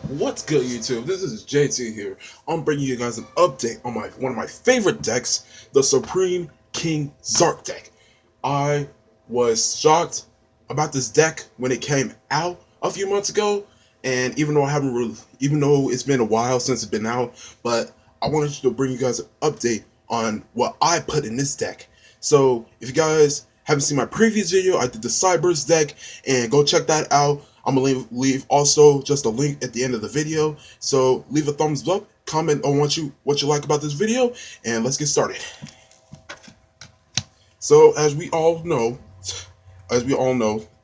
What's good, YouTube? This is JT here. I'm bringing you guys an update on one of my favorite decks, the Supreme King ZARC deck. I was shocked about this deck when it came out a few months ago, and even though it's been a while since it's been out, but I wanted to bring you guys an update on what I put in this deck. So if you guys haven't seen my previous video, I did the Cyber's deck, and go check that out. I'm gonna leave also just a link at the end of the video. So leave a thumbs up, comment on what you like about this video, and let's get started. So as we all know,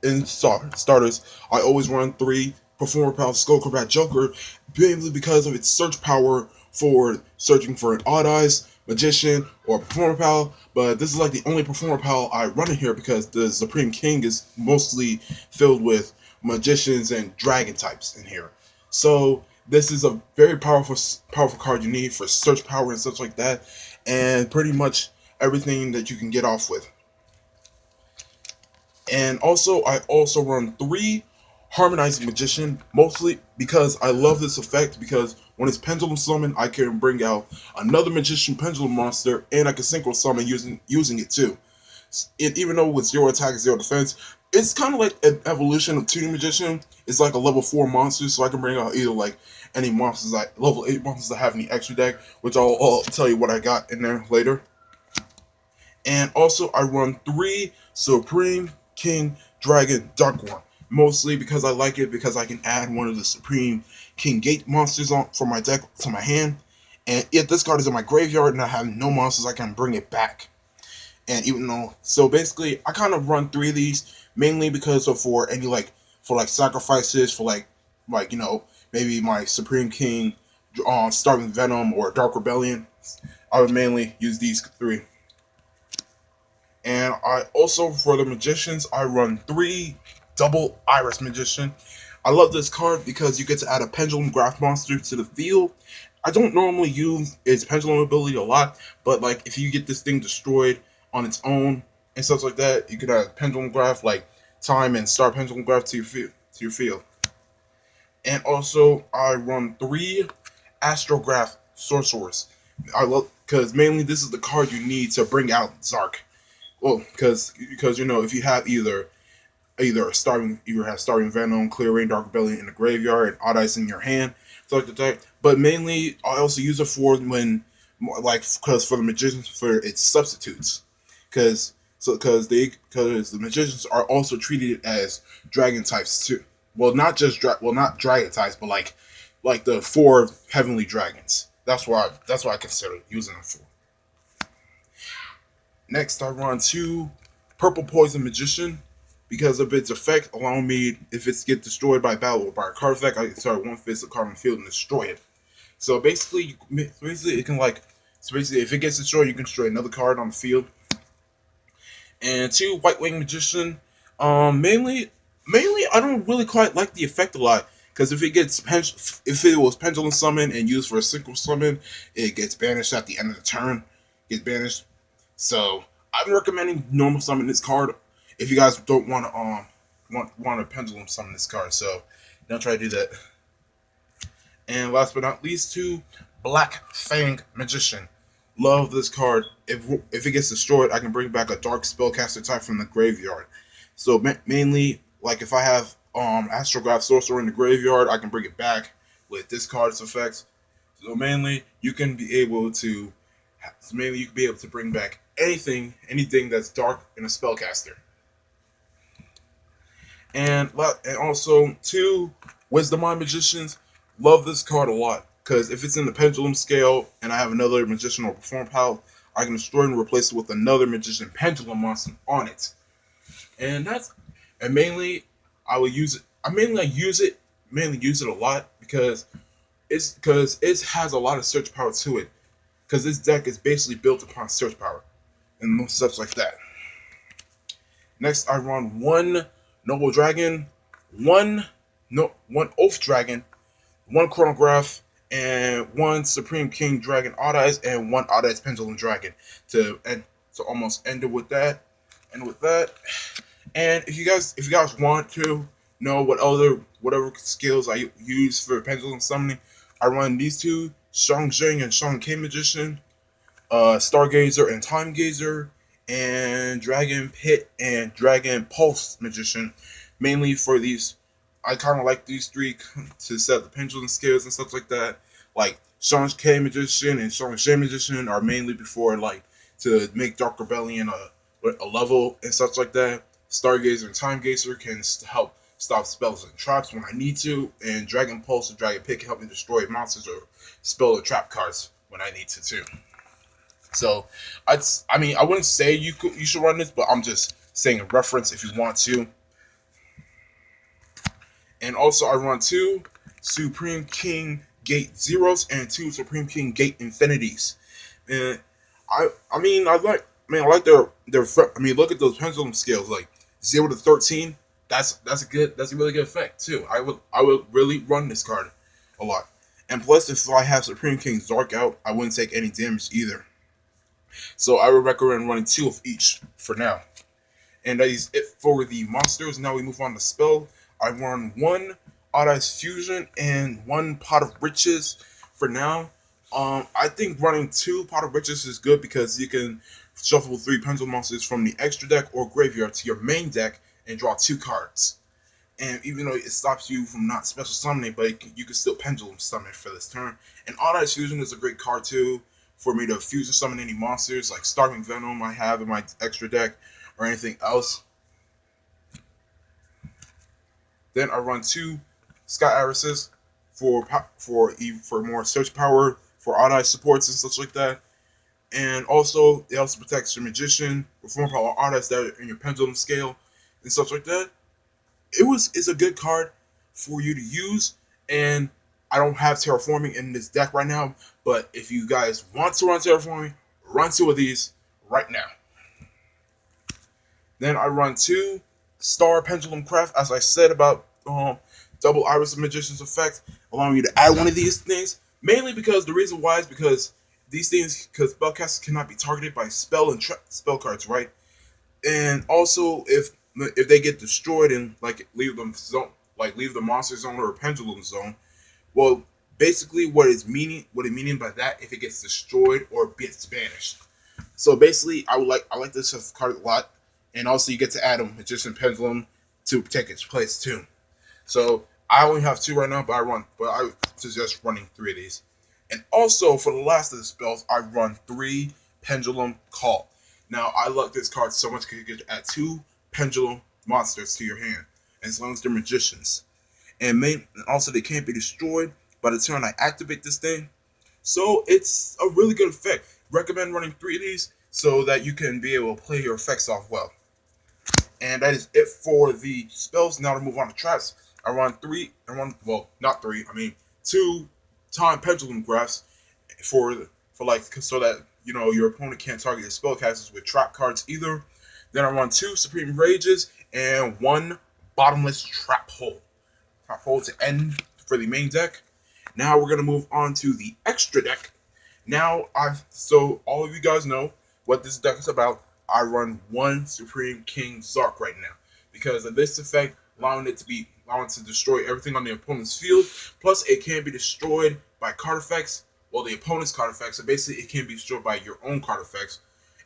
in starters, I always run 3 Performer Pal Skull Combat Joker, mainly because of its search power for searching for an Odd Eyes, Magician, or Performer Pal. But this is like the only Performer Pal I run in here because the Supreme King is mostly filled with magicians and dragon types in here. So this is a very powerful card you need for search power and such like that, and pretty much everything that you can get off with. And also, I also run 3 Harmonizing Magician, mostly because I love this effect, because when it's Pendulum Summon, I can bring out another Magician Pendulum monster, and I can Synchro Summon using it too. Even though with 0 attack and 0 defense, it's kind of like an evolution of Tuning Magician. It's like a level 4 monster, so I can bring out either like any monsters, like level 8 monsters that have any extra deck, which I'll tell you what I got in there later. And also, I run 3 Supreme King Dragon Dark One, mostly because I like it because I can add one of the Supreme King Gate monsters on for my deck to my hand, and if this card is in my graveyard and I have no monsters, I can bring it back. And even though, so basically, I kind of run 3 of these mainly because of for any for sacrifices for maybe my Supreme King, Starving Venom or Dark Rebellion. I would mainly use these 3. And I also, for the Magicians, I run 3 Double Iris Magician. I love this card because you get to add a Pendulum Graph monster to the field. I don't normally use its Pendulum ability a lot, but like if you get this thing destroyed on its own and stuff like that, you could add Pendulum Graph like Time and Star Pendulum Graph to your field. And also, I run 3 Astrograph Sorcerers. I love because mainly this is the card you need to bring out ZARC. Well, because if you have either Starving Venom, Clear Rain, Dark Rebellion in the graveyard, and Odd Eyes in your hand, stuff like that. But mainly, I also use it for because for the magicians for its substitutes, because the magicians are also treated as dragon types too. Well, not dragon types, but like the 4 heavenly dragons. That's why I consider using them for. Next, I run 2 Purple Poison Magician because of its effect, allowing me, if it gets destroyed by battle or by a card effect, I can start 1 physical card on the field and destroy it. So basically, it can if it gets destroyed, you can destroy another card on the field. And 2 White Wing Magician, mainly I don't really quite like the effect a lot. Because if it was Pendulum Summon and used for a Synchro Summon, it gets banished at the end of the turn. Gets banished. So I'm recommending normal summon this card if you guys don't want to Pendulum Summon this card. So don't try to do that. And last but not least, 2 Black Fang Magician. Love this card. If it gets destroyed, I can bring back a Dark Spellcaster type from the graveyard. So mainly, like if I have Astrograph Sorcerer in the graveyard, I can bring it back with this card's effects. So mainly, you can be able to bring back anything that's dark in a spellcaster. And also 2 Wisdom Mind Magicians. Love this card a lot because if it's in the Pendulum scale and I have another Magician or Perform Pal, I can destroy and replace it with another Magician Pendulum monster on it. And mainly I will use it. I mainly use it a lot because it has a lot of search power to it. Because this deck is basically built upon search power and stuff like that. Next, I run 1 Noble Dragon, 1 Oath Dragon, 1 Chronograph, and 1 Supreme King Dragon Odd Eyes, and 1 Odd Eyes Pendulum Dragon to almost end it with that. And if you guys want to know what whatever skills I use for pendulum summoning, I run these two: Shang Jing and Shang K Magician, Stargazer and Time Gazer, and Dragon Pit and Dragon Pulse Magician. Mainly for these, I kind of like these three to set the pendulum skills and stuff like that. Like Shang K Magician and Shang Jing Magician are mainly before like to make Dark Rebellion a level and such like that. Stargazer and Time Gazer can help stop spells and traps when I need to, and Dragon Pulse and Dragon Pit can help me destroy monsters or spell or trap cards when I need to too. So, I mean, I wouldn't say you should run this, but I'm just saying a reference if you want to. And also, I run two Supreme King Gate Zeros and two Supreme King Gate Infinities. And I like their. I mean, look at those pendulum scales, like 0 to 13. That's a really good effect too. I would really run this card a lot. And plus, if I have Supreme King ZARC out, I wouldn't take any damage either. So I would recommend running 2 of each for now. And that is it for the monsters. Now we move on to spell. I run 1 Odd Eyes Fusion and 1 Pot of Riches for now. I think running 2 Pot of Riches is good because you can shuffle 3 Pendulum monsters from the extra deck or graveyard to your main deck and draw 2 cards. And even though it stops you from not special summoning, but you can still Pendulum summon for this turn. And Odd Eyes Fusion is a great card too for me to fusion summon any monsters like Starving Venom I have in my extra deck or anything else. Then I run 2 Sky Irises for more search power for Odd Eye supports and such like that. And also it also protects your Magician with more power Odd Eyes that are in your Pendulum scale and such like that. It's a good card for you to use, and I don't have Terraforming in this deck right now, but if you guys want to run Terraforming, run 2 of these right now. Then I run 2 Star Pendulum Craft, as I said about Double Iris of Magician's effect, allowing you to add one of these things, mainly because the reason why is because these things, because spellcasters cannot be targeted by spell and spell cards, right? And also if they get destroyed and leave the monster zone or a pendulum zone, well, basically what it meaning by that, if it gets destroyed or gets banished. So basically, I like this card a lot, and also you get to add a Magician Pendulum to take its place too. So I only have 2 right now, but I suggest running 3 of these. And also for the last of the spells, I run 3 Pendulum Call. Now I love this card so much because you get to add 2 Pendulum monsters to your hand, as long as they're magicians. And also they can't be destroyed by the turn I activate this thing. So it's a really good effect. Recommend running 3 of these so that you can be able to play your effects off well. And that is it for the spells. Now to move on to traps. I run 2 Time Pendulum Graphs so that your opponent can't target your spellcasters with trap cards either. Then I run 2 Supreme Rages and 1 Bottomless Trap Hole. Trap Hole to end for the main deck. Now we're gonna move on to the extra deck. So all of you guys know what this deck is about. I run 1 Supreme King ZARC right now because of this effect, allowing it to destroy everything on the opponent's field. Plus, it can't be destroyed by card effects. Well, the opponent's card effects. So basically, it can't be destroyed by your own card effects,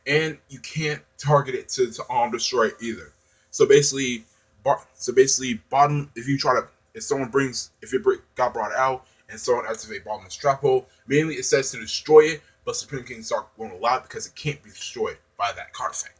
and you can't target it to destroy it either. So basically, bottom. If it got brought out and someone activate Bottomless Trap Hole, mainly it says to destroy it, but Supreme King ZARC won't allow it because it can't be destroyed by that card effect.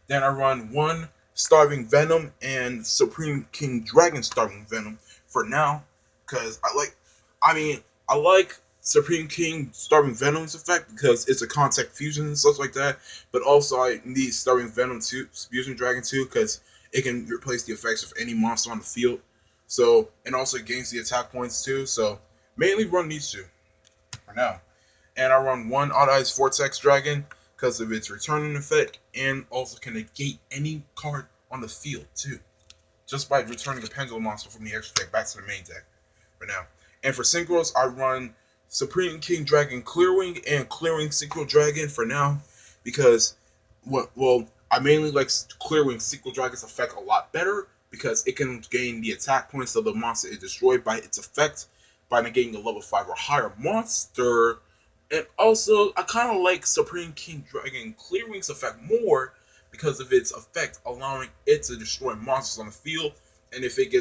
Then I run 1 Starving Venom and Supreme King Dragon Starving Venom for now, because I like Supreme King Starving Venom's effect because it's a contact fusion and stuff like that, but also I need Starving Venom too, Fusion Dragon too, because it can replace the effects of any monster on the field. So, and also it gains the attack points too, so mainly run these 2 for now. And I run 1 Odd Eyes Vortex Dragon because of its returning effect, and also can negate any card on the field too, just by returning a Pendulum monster from the extra deck back to the main deck for now. And for synchros, I run Supreme King Dragon Clearwing and Clearing Synchro Dragon for now because I mainly like Clearwing Synchro Dragon's effect a lot better because it can gain the attack points of the monster it destroyed by its effect by negating a level 5 or higher monster. And also, I kind of like Supreme King Dragon Clearing's effect more because of its effect, allowing it to destroy monsters on the field. And if it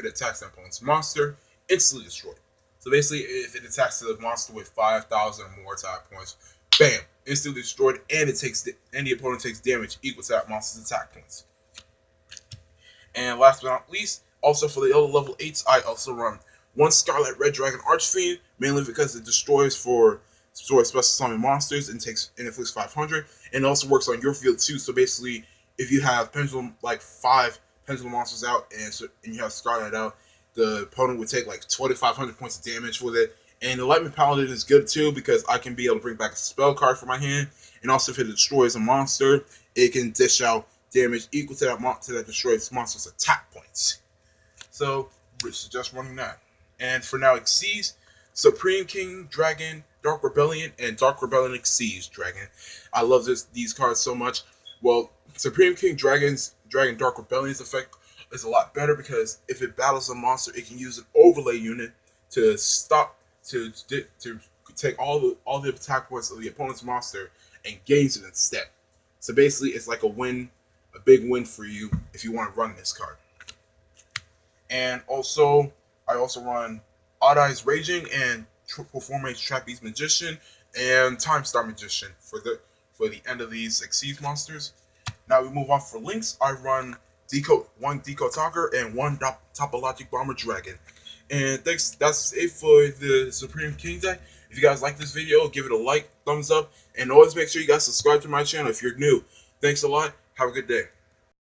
attacks an opponent's monster, instantly destroyed. So basically, if it attacks the monster with 5,000 or more attack points, bam, instantly destroyed, and the opponent takes damage equal to that monster's attack points. And last but not least, also for the other level 8s, I also run one Scarlet Red Dragon Archfiend, mainly because it destroys special summon monsters and inflicts 500, and it also works on your field too. So basically, if you have pendulum, like 5 pendulum monsters out, and you have Scarlet out, the opponent would take like 2,500 points of damage with it. And the Lightning Paladin is good too because I can be able to bring back a spell card from my hand, and also if it destroys a monster, it can dish out damage equal to that destroyed monster's attack points. So, we suggest running that. And for now, Xyz, Supreme King Dragon, Dark Rebellion, and Dark Rebellion Xyz Dragon. I love these cards so much. Well, Supreme King Dragon Dark Rebellion's effect is a lot better because if it battles a monster, it can use an overlay unit to take all the attack points of the opponent's monster and gains it instead. So basically, it's like a big win for you if you want to run this card. And also, I also run Odd Eyes Raging and Performance Trapeze Magician and Time Star Magician for the end of these Xyz monsters. Now we move on for links. I run one Deco Talker and one Topologic Bomber Dragon. And thanks. That's it for the Supreme King deck. If you guys like this video, give it a like, thumbs up, and always make sure you guys subscribe to my channel if you're new. Thanks a lot. Have a good day.